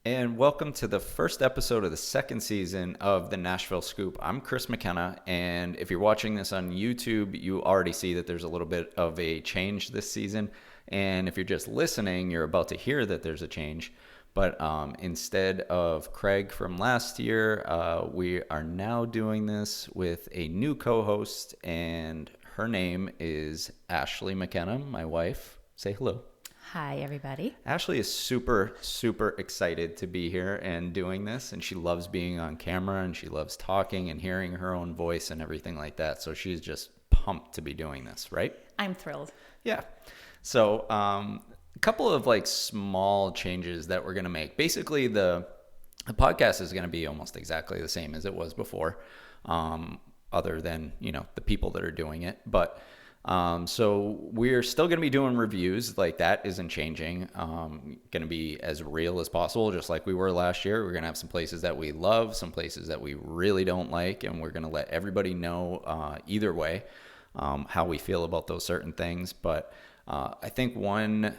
And welcome to the first episode of the second season of the Nashville Scoop. I'm Chris McKenna, and if you're watching this on YouTube, you already see that there's a little bit of a change this season. And if you're just listening, you're about to hear that there's a change. But instead of Craig from last year, we are now doing this with a new co-host, and her name is Ashley McKenna, my wife. Say hello. Hi, everybody. Ashley is super, super excited to be here and doing this, and she loves being on camera, and she loves talking and hearing her own voice and everything like that. So she's just pumped to be doing this, right? I'm thrilled. Yeah. So a couple of like small changes that we're going to make. Basically, the podcast is going to be almost exactly the same as it was before, other than, the people that are doing it. But so we're still going to be doing reviews. Like, that isn't changing. Going to be as real as possible, just like we were last year. We're going to have some places that we love, some places that we really don't like, and we're going to let everybody know either way how we feel about those certain things. But I think one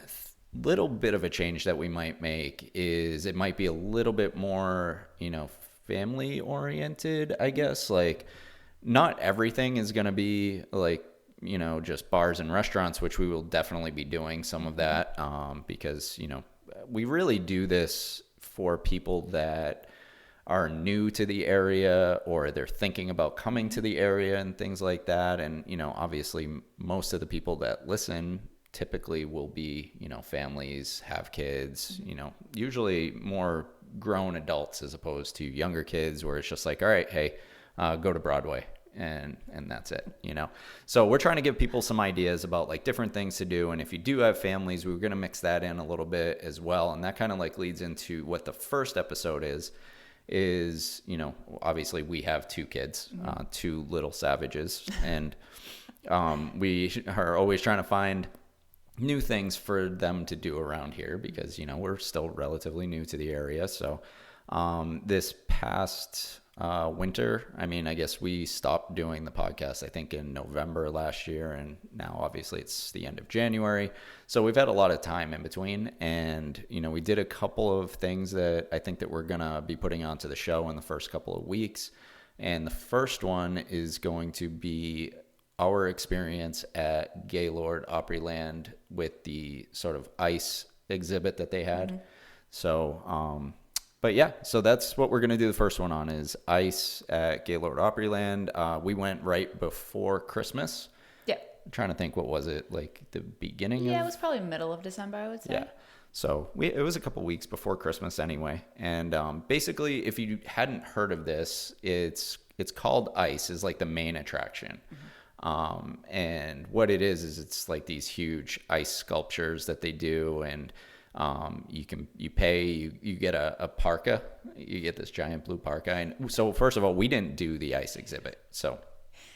little bit of a change that we might make is it might be a little bit more, family oriented, I guess. Like, not everything is going to be like, just bars and restaurants, which we will definitely be doing some of that because, we really do this for people that are new to the area or they're thinking about coming to the area and things like that. And, obviously most of the people that listen typically will be, families, have kids, usually more grown adults as opposed to younger kids where it's just like, all right, hey, go to Broadway. And that's it, So we're trying to give people some ideas about like different things to do. And if you do have families, we're going to mix that in a little bit as well. And that kind of like leads into what the first episode is, obviously we have two kids, two little savages. And we are always trying to find new things for them to do around here because, we're still relatively new to the area. So this past winter, I guess we stopped doing the podcast, I think in November last year, and now obviously it's the end of January. So we've had a lot of time in between, and, we did a couple of things that I think that we're going to be putting onto the show in the first couple of weeks. And the first one is going to be our experience at Gaylord Opryland with the sort of ice exhibit that they had. So, but yeah, so that's what we're going to do the first one on is ice at Gaylord Opryland. We went right before Christmas. Yeah. I'm trying to think, what was it, like the beginning Yeah, it was probably middle of December, I would say. Yeah. So it was a couple weeks before Christmas anyway. And basically, if you hadn't heard of this, it's called Ice, is like the main attraction. And what it is it's like these huge ice sculptures that they do, and you pay, you get a parka, you get this giant blue parka. And so first of all, we didn't do the ice exhibit. So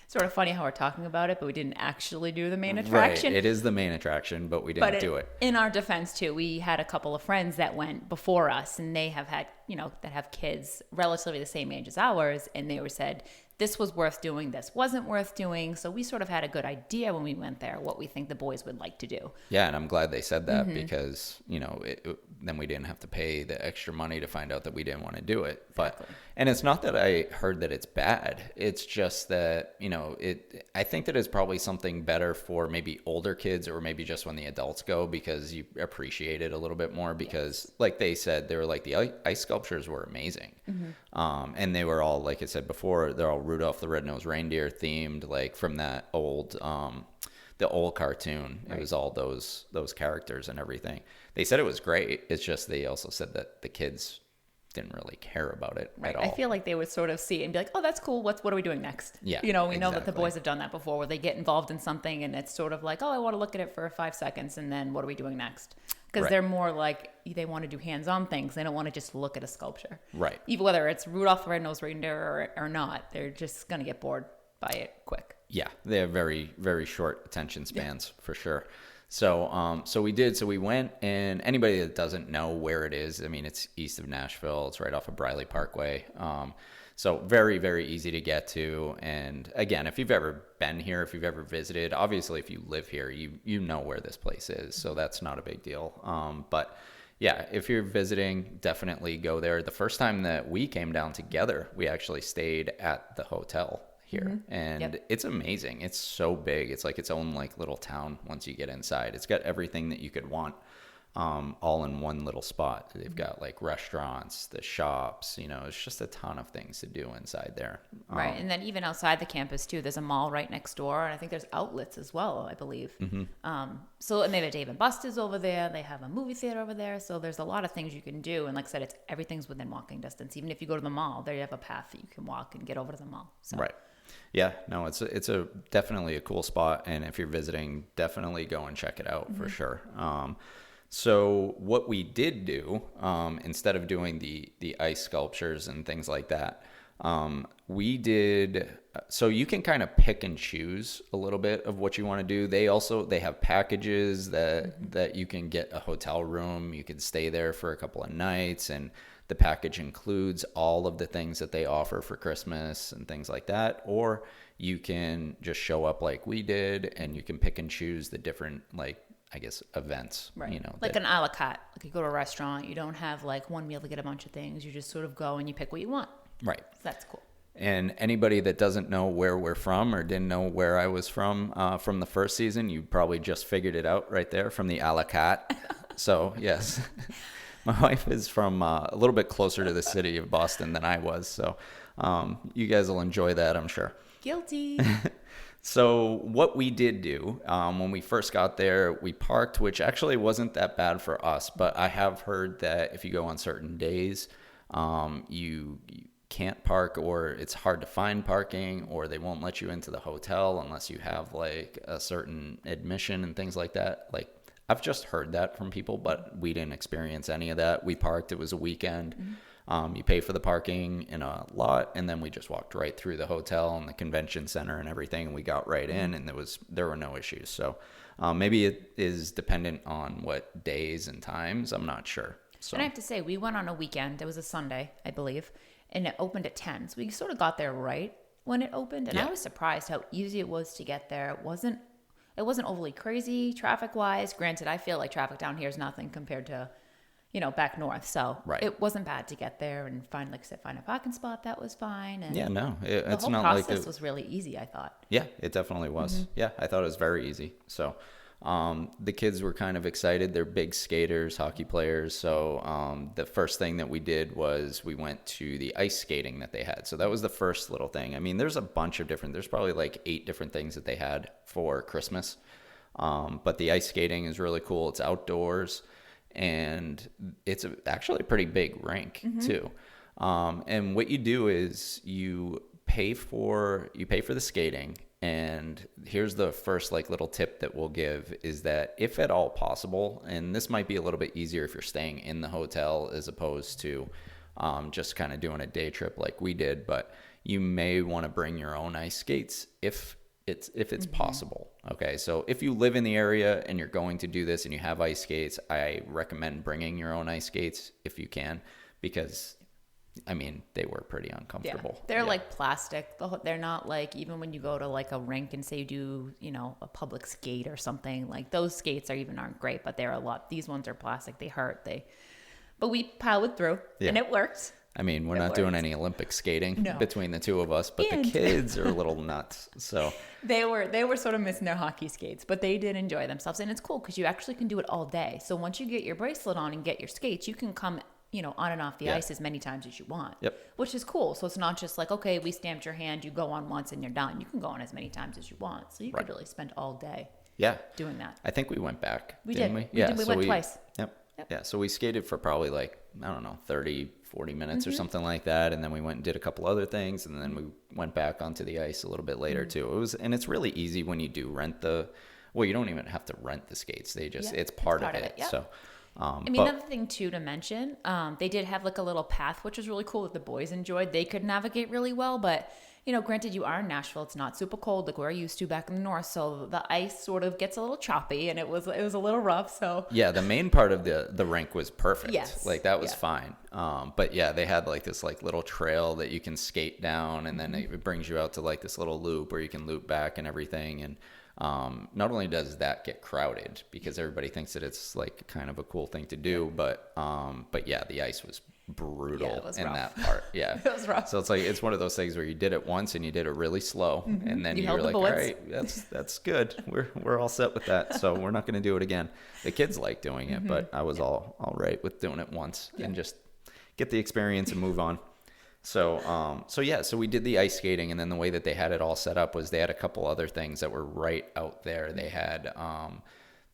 sort of funny how we're talking about it, but we didn't actually do the main attraction. Right. It is the main attraction, but we didn't do it. In our defense too, we had a couple of friends that went before us, and they have had, that have kids relatively the same age as ours. And they were said, this was worth doing, this wasn't worth doing. So we sort of had a good idea when we went there what we think the boys would like to do. Yeah, and I'm glad they said that because, then we didn't have to pay the extra money to find out that we didn't want to do it. Exactly. And it's not that I heard that it's bad. It's just that, I think that it's probably something better for maybe older kids or maybe just when the adults go because you appreciate it a little bit more because like they said, they were like the ice sculptures were amazing. And they were all, like I said before, they're all Rudolph the Red-Nosed Reindeer themed, like from that old, the old cartoon. Right. It was all those characters and everything. They said it was great. It's just they also said that the kids didn't really care about it at all. I feel like they would sort of see it and be like, oh, that's cool. What are we doing next? Yeah, we know that the boys have done that before where they get involved in something and it's sort of like, oh, I want to look at it for 5 seconds and then what are we doing next? Because they're more like, they want to do hands-on things. They don't want to just look at a sculpture. Right. Even whether it's Rudolph the Red-Nosed Reindeer or not, they're just going to get bored by it quick. Yeah, they have very, very short attention spans for sure. So we went, and anybody that doesn't know where it is, it's east of Nashville. It's right off of Briley Parkway. So very, very easy to get to. And again, if you've ever been here, if you've ever visited, obviously if you live here, you know where this place is. So that's not a big deal. But yeah, if you're visiting, definitely go there. The first time that we came down together, we actually stayed at the hotel here, and it's amazing. It's so big. It's like its own like little town once you get inside. It's got everything that you could want, all in one little spot. They've got like restaurants, the shops, it's just a ton of things to do inside there. Right. And then even outside the campus too, there's a mall right next door. And I think there's outlets as well, I believe. So, and they have Dave and Buster's over there. They have a movie theater over there. So there's a lot of things you can do. And like I said, everything's within walking distance. Even if you go to the mall, there you have a path that you can walk and get over to the mall. So. Right. Yeah, no, it's a definitely a cool spot. And if you're visiting, definitely go and check it out for sure. So what we did do, instead of doing the ice sculptures and things like that, we did, so you can kind of pick and choose a little bit of what you want to do. They have packages that you can get a hotel room. You can stay there for a couple of nights, and the package includes all of the things that they offer for Christmas and things like that. Or you can just show up like we did, and you can pick and choose the different, like, I guess, events, right? Like an a la carte. Like you go to a restaurant, you don't have like one meal to get a bunch of things. You just sort of go and you pick what you want. Right. So that's cool. And anybody that doesn't know where we're from or didn't know where I was from the first season, you probably just figured it out right there from the a la carte. So yes, my wife is from a little bit closer to the city of Boston than I was. So you guys will enjoy that, I'm sure. Guilty. So what we did do, when we first got there, we parked, which actually wasn't that bad for us. But I have heard that if you go on certain days, you can't park, or it's hard to find parking, or they won't let you into the hotel unless you have like a certain admission and things like that. Like, I've just heard that from people, but we didn't experience any of that. We parked. It was a weekend. You pay for the parking in a lot, and then we just walked right through the hotel and the convention center and everything, and we got right in, and there were no issues. So maybe it is dependent on what days and times. I'm not sure. So. And I have to say, we went on a weekend. It was a Sunday, I believe, and it opened at 10. So we sort of got there right when it opened, and I was surprised how easy it was to get there. It wasn't overly crazy traffic-wise. Granted, I feel like traffic down here is nothing compared to back north. So it wasn't bad to get there and find a parking spot. That was fine. And it's not like the whole process was really easy, I thought. Yeah, it definitely was. Yeah, I thought it was very easy. So the kids were kind of excited. They're big skaters, hockey players. So the first thing that we did was we went to the ice skating that they had. So that was the first little thing. I mean, there's probably like 8 different things that they had for Christmas. But the ice skating is really cool. It's outdoors. And it's actually a pretty big rink too. And what you do is you pay for the skating. And here's the first like little tip that we'll give is that if at all possible, and this might be a little bit easier if you're staying in the hotel as opposed to just kind of doing a day trip like we did, but you may want to bring your own ice skates if it's possible. Okay, so if you live in the area and you're going to do this and you have ice skates, I recommend bringing your own ice skates if you can, because I mean, they were pretty uncomfortable. Yeah. They're like plastic. They're not like, even when you go to like a rink and say you do, a public skate or something, like those skates aren't great, but they're a lot. These ones are plastic. They hurt. But we powered through and it worked. I mean, we're not doing any Olympic skating between the two of us, but the kids are a little nuts. So they were sort of missing their hockey skates, but they did enjoy themselves. And it's cool because you actually can do it all day. So once you get your bracelet on and get your skates, you can come, on and off the ice as many times as you want. Yep. Which is cool. So it's not just like, okay, we stamped your hand, you go on once and you're done. You can go on as many times as you want. So you could really spend all day doing that. I think we went back. We didn't did. We went twice. Yep. Yeah. So we skated for probably like, I don't know, 30, 40 minutes or something like that. And then we went and did a couple other things. And then we went back onto the ice a little bit later too. And it's really easy when you do rent you don't even have to rent the skates. It's part of it. So, another thing too to mention, they did have like a little path, which was really cool that the boys enjoyed. They could navigate really well, but granted, you are in Nashville. It's not super cold like we're used to back in the north, so the ice sort of gets a little choppy, and it was a little rough. So yeah, the main part of the rink was perfect. Yes, like that was fine. But yeah, they had like this like little trail that you can skate down, and then it brings you out to like this little loop where you can loop back and everything. And not only does that get crowded because everybody thinks that it's like kind of a cool thing to do, but yeah, the ice was brutal in rough. that part. Yeah. It was rough. So it's like, it's one of those things where you did it once and you did it really slow, and then you were like, all right, that's good. We're all set with that. So we're not going to do it again. The kids like doing it, but I was all right with doing it once and just get the experience and move on. So we did the ice skating, and then the way that they had it all set up was they had a couple other things that were right out there. They had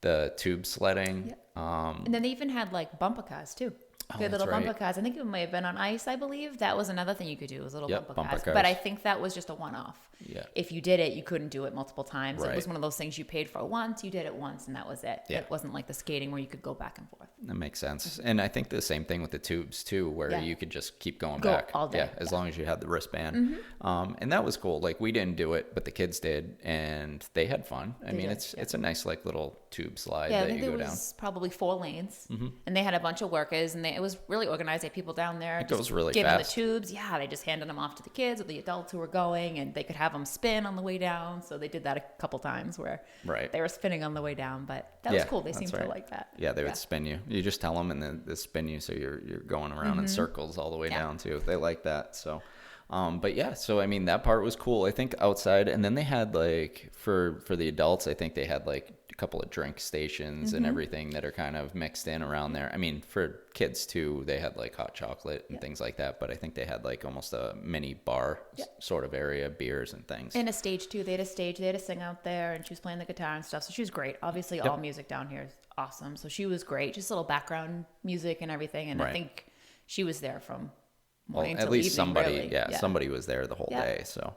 the tube sledding. And then they even had like bumper cars too. Oh, Good little that's right. bumper cars. I think it may have been on ice, I believe. That was another thing you could do, was little Yep, bumper bumper cars. cars. But I think that was just a one-off. Yeah. If you did it, you couldn't do it multiple times. Right. It was one of those things you paid for once, you did it once, and that was it. Yeah. It wasn't like the skating where you could go back and forth. That makes sense. And I think the same thing with the tubes too, where you could just keep going back all day. Yeah, as long as you had the wristband. And that was cool. Like, we didn't do it, but the kids did, and they had fun. I mean, it's a nice like little tube slide Yeah, I that think you there go down. was probably 4 lanes, and they had a bunch of workers, and it was really organized. They had people down there It goes really giving fast. the tubes. Yeah, they just handed them off to the kids or the adults who were going, and they could have them spin on the way down. So they did that a couple times where they were spinning on the way down, but that was cool. They seemed to like that. Yeah, they would spin you. You just tell them, and then they spin you, so you're going around in circles all the way down too. They like that. So, but yeah, so I mean, that part was cool. I think outside, and then they had like for the adults, I think they had like a couple of drink stations and everything that are kind of mixed in around there. I mean, for kids too, they had like hot chocolate and things like that, but I think they had like almost a mini bar sort of area, beers and things. And a stage too. They had a stage. They had to sing out there, and she was playing the guitar and stuff. So she was great. Obviously, all music down here is awesome. So she was great. Just a little background music and everything. And I think she was there from morning till at least evening, somebody, really. somebody was there the whole day. So,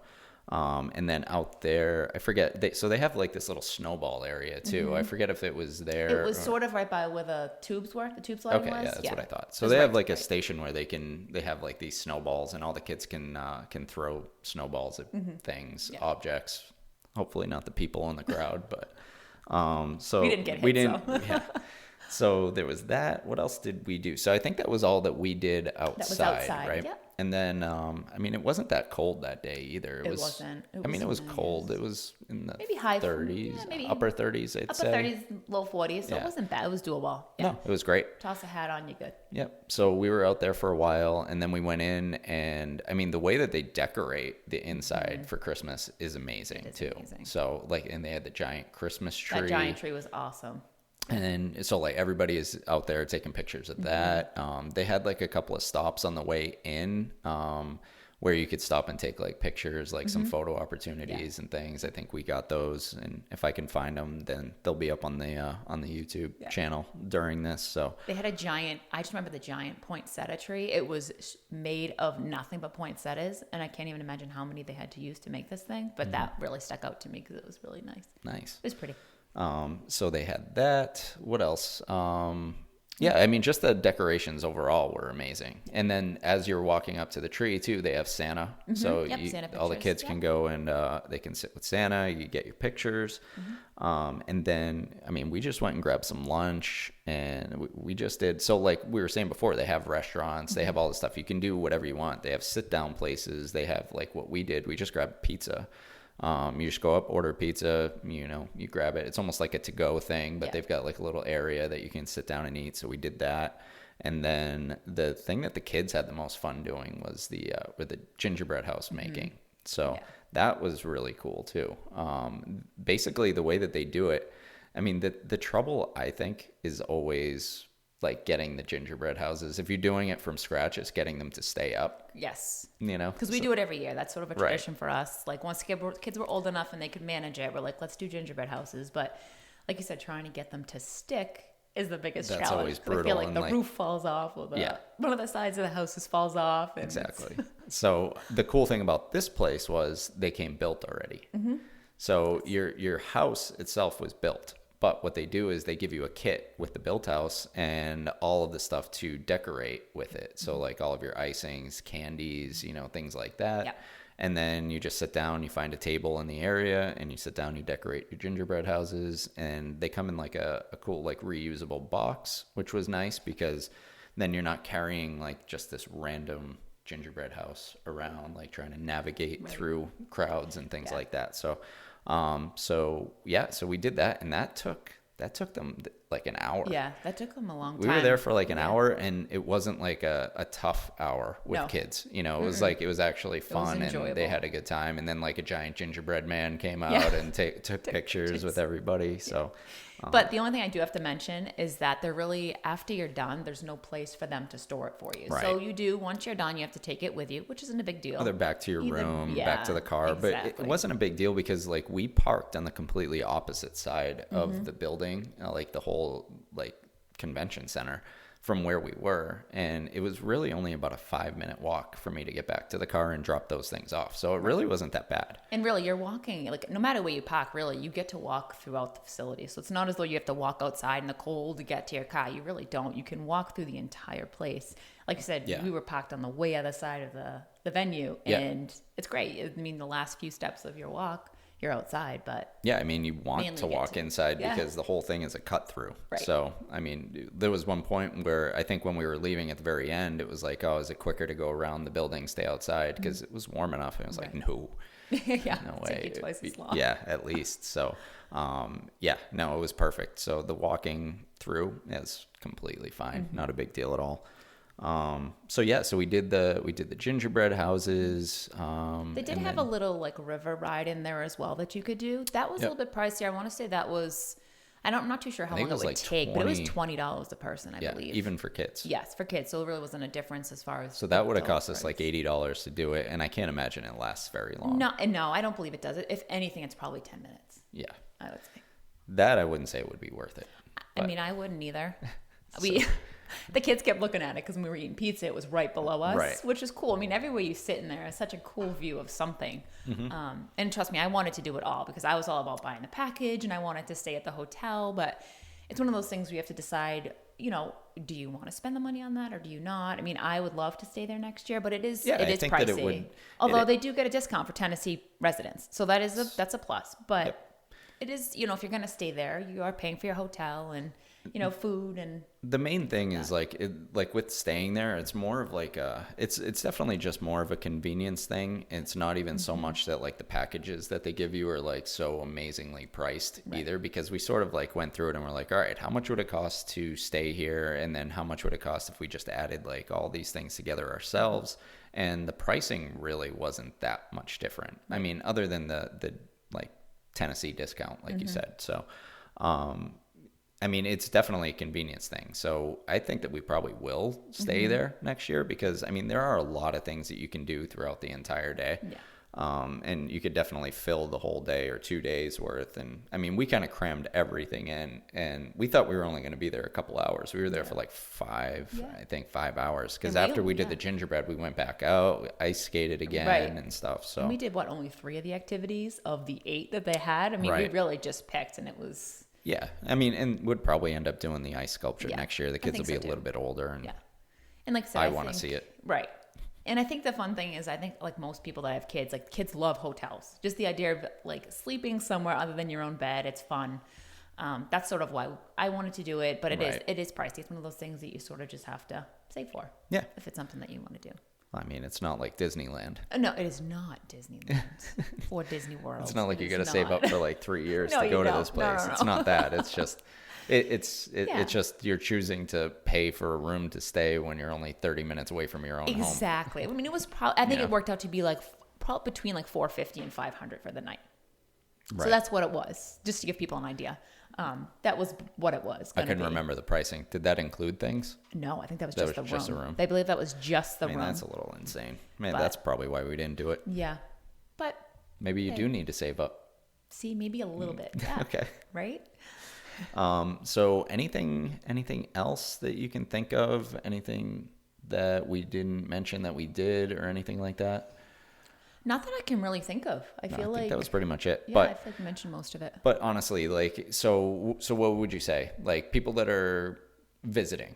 and then out there, I forget. They have like this little snowball area too. I forget if it was there. It was sort of right by where the tubes were. The tube sliding was. Okay, yeah, that's what I thought. So they have like a station where they have like these snowballs, and all the kids can throw snowballs at things, objects. Hopefully not the people in the crowd, but so we didn't get hit. Yeah. So there was that. What else did we do? So I think that was all that we did outside, That was outside, right? yep. And then, I mean, it wasn't that cold that day either. It wasn't. It was cold. It was in the maybe high 30s, maybe upper 30s, I'd say. Upper 30s, low 40s. So it wasn't bad. It was doable. Yeah. No, it was great. Toss a hat on, you good. Yep. So we were out there for a while, and then we went in, and I mean, the way that they decorate the inside for Christmas is amazing too. Amazing. So like, and they had the giant Christmas tree. That giant tree was awesome. And so like everybody is out there taking pictures of that. They had like a couple of stops on the way in, where you could stop and take like pictures, like some photo opportunities and things. I think we got those, and if I can find them, then they'll be up on the YouTube channel during this. So they had I just remember the giant poinsettia tree. It was made of nothing but poinsettias, and I can't even imagine how many they had to use to make this thing. But that really stuck out to me because it was really nice. Nice. It was pretty. So they had that. What else? Yeah, I mean, just the decorations overall were amazing. And then as you're walking up to the tree too, they have Santa. So Santa all the pictures. kids can go and they can sit with Santa. You get your pictures. And then, I mean, we just went and grabbed some lunch, and we just did. So like we were saying before, they have restaurants. They have all this stuff. You can do whatever you want. They have sit down places. They have like what we did. We just grabbed pizza. You just go up, order pizza, you grab it. It's almost like a to-go thing, but they've got like a little area that you can sit down and eat. So we did that. And then the thing that the kids had the most fun doing was the gingerbread house making. So that was really cool too. Basically the way that they do it, I mean, the trouble I think is always like getting the gingerbread houses. If you're doing it from scratch, it's getting them to stay up. Yes. Because we do it every year. That's sort of a tradition for us. Like once kids were old enough and they could manage it, we're like, let's do gingerbread houses. But like you said, trying to get them to stick is the biggest challenge. That's always brutal. I feel like the roof falls off, or one of the sides of the houses falls off. And exactly. So the cool thing about this place was they came built already. So your house itself was built. But what they do is they give you a kit with the built house and all of the stuff to decorate with it. So like all of your icings, candies, things like that. Yep. And then you just sit down, you find a table in the area, and you sit down, you decorate your gingerbread houses. And they come in like a cool like reusable box, which was nice because then you're not carrying like just this random gingerbread house around, like trying to navigate through crowds and things like that. So So we did that, and that took them like an hour. Yeah, that took them a long time. We were there for like an hour, and it wasn't like a tough hour with kids. You know, it was like, it was actually fun, and they had a good time. And then like a giant gingerbread man came out and took pictures with everybody. So, but the only thing I do have to mention is that they're really, after you're done, there's no place for them to store it for you. Right. So you do, once you're done, you have to take it with you, which isn't a big deal. Either back to your room, back to the car. Exactly. But it wasn't a big deal because like we parked on the completely opposite side of the building, like the whole like convention center from where we were, and it was really only about a 5-minute walk for me to get back to the car and drop those things off. So it really wasn't that bad. And really, you're walking, like, no matter where you park, really, you get to walk throughout the facility. So it's not as though you have to walk outside in the cold to get to your car. You really don't. You can walk through the entire place. Like I said, we were parked on the way other side of the venue, and it's great. I mean, the last few steps of your walk, you're outside, but I mean, you want to walk inside because the whole thing is a cut through. Right. So, I mean, there was one point where I think when we were leaving at the very end, it was like, oh, is it quicker to go around the building, stay outside? Because it was warm enough. And it was like, no, no way. Take you twice as long. Yeah, at least. So, no, it was perfect. So the walking through is completely fine. Not a big deal at all. So we did the gingerbread houses. They did have a little like river ride in there as well that you could do. That was a little bit pricier. I want to say that was, I'm not too sure how long it would take, but it was $20 a person, I believe. Even for kids. Yes, for kids. So it really wasn't a difference as far as. So that would have cost us like $80 to do it, and I can't imagine it lasts very long. No, I don't believe it does. If anything, it's probably 10 minutes. Yeah, I would say. That I wouldn't say it would be worth it. I mean, I wouldn't either. The kids kept looking at it because when we were eating pizza, it was right below us, which is cool. I mean, everywhere you sit in there is such a cool view of something. And trust me, I wanted to do it all because I was all about buying the package and I wanted to stay at the hotel. But it's one of those things where you have to decide, you know, do you want to spend the money on that or do you not? I mean, I would love to stay there next year, but it is pricey. Although they do get a discount for Tennessee residents. So that's a plus. But it is, you know, if you're going to stay there, you are paying for your hotel and, you know, food. And the main thing is like with staying there, it's more of like it's definitely just more of a convenience thing. It's not even so much that like the packages that they give you are like so amazingly priced either, because we sort of like went through it and we're like, all right, how much would it cost to stay here? And then how much would it cost if we just added like all these things together ourselves? And the pricing really wasn't that much different. I mean, other than the like Tennessee discount, like you said. So, I mean, it's definitely a convenience thing. So I think that we probably will stay there next year because, I mean, there are a lot of things that you can do throughout the entire day. Yeah. And you could definitely fill the whole day or 2 days worth. And I mean, we kind of crammed everything in, and we thought we were only going to be there a couple hours. We were there for like 5 hours. Because after we did the gingerbread, we went back out, ice skated again and stuff. So and we did only 3 of the activities of the 8 that they had. I mean, we really just picked, and it was. Yeah, I mean, and would probably end up doing the ice sculpture next year. The kids will be a little bit older, and and like I said, I want to see it. Right, and I think the fun thing is, I think like most people that have kids, like kids love hotels. Just the idea of like sleeping somewhere other than your own bed, it's fun. That's sort of why I wanted to do it, but it is pricey. It's one of those things that you sort of just have to save for. Yeah, if it's something that you want to do. I mean, it's not like Disneyland. No, it is not Disneyland or Disney World. It's not like you got to save up for like 3 years to go to this place. No. It's not that. It's just, it's just you're choosing to pay for a room to stay when you're only 30 minutes away from your own home. Exactly. I mean, it was probably. I think it worked out to be like probably between like $450 and $500 for the night. Right. So that's what it was, just to give people an idea. That was what it was. I couldn't remember the pricing. Did that include things? No, I think that was just the room. They believe that was just the room. That's a little insane. That's probably why we didn't do it. Yeah, but maybe you do need to save up. See, maybe a little bit. Yeah. Okay. Right. So anything else that you can think of? Anything that we didn't mention that we did, or anything like that? Not that I can really think of. I feel like that was pretty much it. Yeah, but, I feel like I mentioned most of it. But honestly, like, so what would you say? Like, people that are visiting,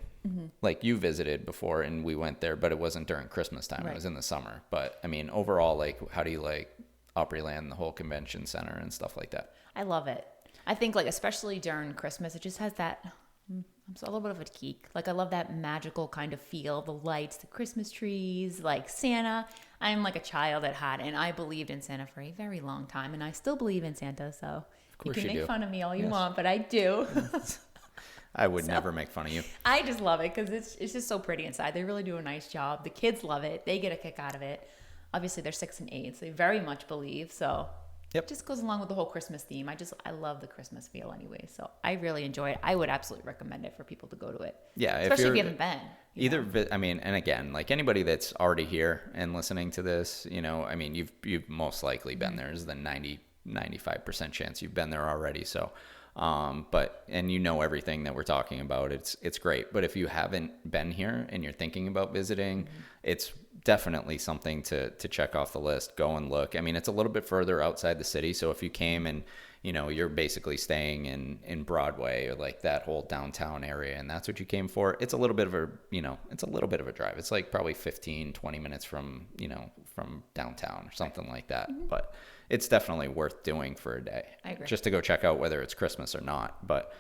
like you visited before and we went there, but it wasn't during Christmas time. It was in the summer. But I mean, overall, like, how do you like Opryland, the whole convention center and stuff like that? I love it. I think like, especially during Christmas, it just has that, I'm I'm a little bit of a geek. Like, I love that magical kind of feel, the lights, the Christmas trees, like Santa. I'm like a child at heart, and I believed in Santa for a very long time, and I still believe in Santa, so you can make fun of me all you want, but I do. I would never make fun of you. I just love it because it's just so pretty inside. They really do a nice job. The kids love it. They get a kick out of it. Obviously, they're 6 and 8, so they very much believe, so... It just goes along with the whole Christmas theme. I love the Christmas feel anyway. So I really enjoy it. I would absolutely recommend it for people to go to it. Yeah. Especially if you haven't been. I mean, and again, like anybody that's already here and listening to this, I mean, you've most likely been there. There's the 95% chance you've been there already. So, and everything that we're talking about, it's great. But if you haven't been here and you're thinking about visiting, it's definitely something to check off the list. Go and look. I mean, it's a little bit further outside the city. So if you came and, you're basically staying in Broadway or like that whole downtown area, and that's what you came for, it's a little bit of a drive. It's like probably 15, 20 minutes from downtown or something like that. But it's definitely worth doing for a day. I agree. Just to go check out whether it's Christmas or not. But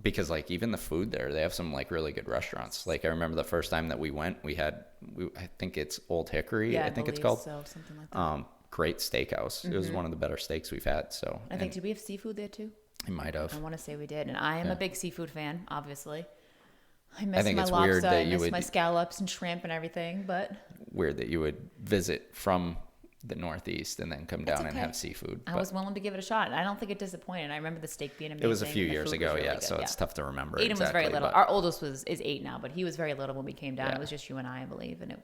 because like even the food there, they have some like really good restaurants. Like I remember the first time that we went, I think it's Old Hickory. Yeah, I think it's called. So, something like that. Great steakhouse. It was one of the better steaks we've had. So I think, did we have seafood there too? We might have. I want to say we did. And I am a big seafood fan, obviously. I think my it's lobster, weird that I miss my scallops and shrimp and everything, but weird that you would visit from the Northeast and then come down and have seafood. I was willing to give it a shot. I don't think it disappointed. I remember the steak being amazing. It was a few years ago, really so it's tough to remember. Aiden was very little. Our oldest is 8 now, but he was very little when we came down. Yeah. It was just you and I believe, and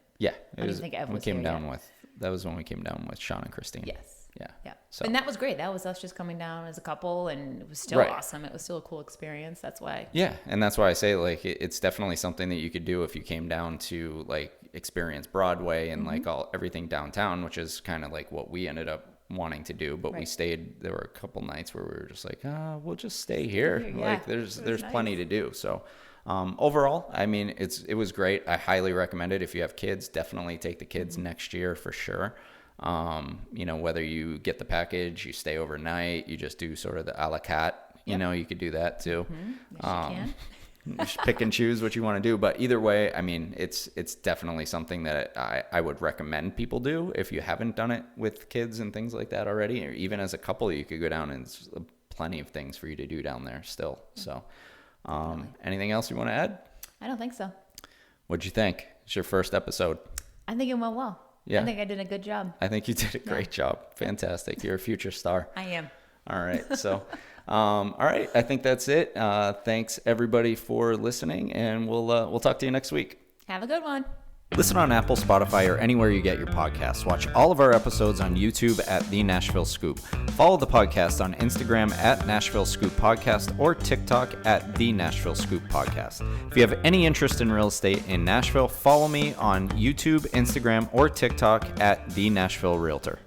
that was when we came down with Sean and Christine. Yes. Yeah. So. And that was great. That was us just coming down as a couple, and it was still awesome. It was still a cool experience. That's why. Yeah, and that's why I say like it's definitely something that you could do if you came down to like experience Broadway and like everything downtown, which is kind of like what we ended up wanting to do. But we stayed. There were a couple nights where we were just like, we'll just stay here. Yeah. Like there's plenty to do. So. Overall, I mean, it was great. I highly recommend it. If you have kids, definitely take the kids next year for sure. Whether you get the package, you stay overnight, you just do sort of the a la carte, you could do that too. Yes, you can. Just pick and choose what you want to do. But either way, I mean, it's definitely something that I would recommend people do. If you haven't done it with kids and things like that already, or even as a couple, you could go down and there's plenty of things for you to do down there still. So, anything else you want to add? I don't think so. What'd you think? It's your first episode. I think it went well. Yeah. I think I did a good job. I think you did a great job. Fantastic. You're a future star. I am. All right. So, all right. I think that's it. Thanks everybody for listening, and we'll talk to you next week. Have a good one. Listen on Apple, Spotify, or anywhere you get your podcasts. Watch all of our episodes on YouTube at The Nashville Scoop. Follow the podcast on Instagram at Nashville Scoop Podcast or TikTok at The Nashville Scoop Podcast. If you have any interest in real estate in Nashville, follow me on YouTube, Instagram, or TikTok at The Nashville Realtor.